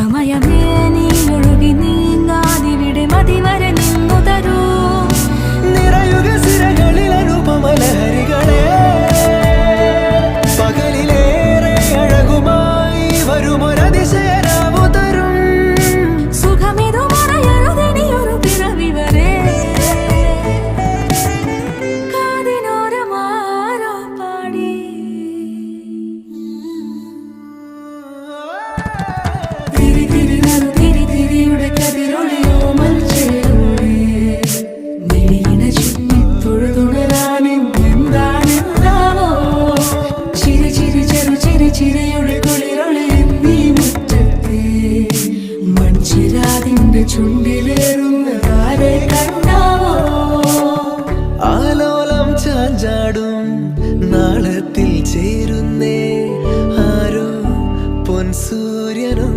സമയമേ നീ ഒഴുകി നീങ്ങാതിവിടെ മതിവരെ നിന്നു തരൂ. നിറയുക സിരകളിൽ അനുപമലഹരികളെ, പകലിലേറെ അഴകുമായി വരുമൊരതിശയരാവു തരും. സുഖമിതു മറയരുതിനിയൊരു പിറവി വരെ. കാതിനോരമാരോ പാടി തിരി തിരി നറു തിരി തിരിയുടെ കതിരൊളിയോ മൽച്ചേരോടെ മിഴിയിണ ചുറ്റി തൊഴുതുണരാനെന്താണെന്താവോ. ചിരി ചിരി ചെറു ചിരി ചിരിയുടെ കുളിരൊളി നീ മുറ്റത്തെ മൺചിരാതിന്റെ ചുണ്ടിലേറുന്നതാരെ കണ്ടാവോ. ആലോലം ചാഞ്ചാടും നാളത്തിൽ ചേരുന്നേ ആരോ പൊൻസൂര്യനും.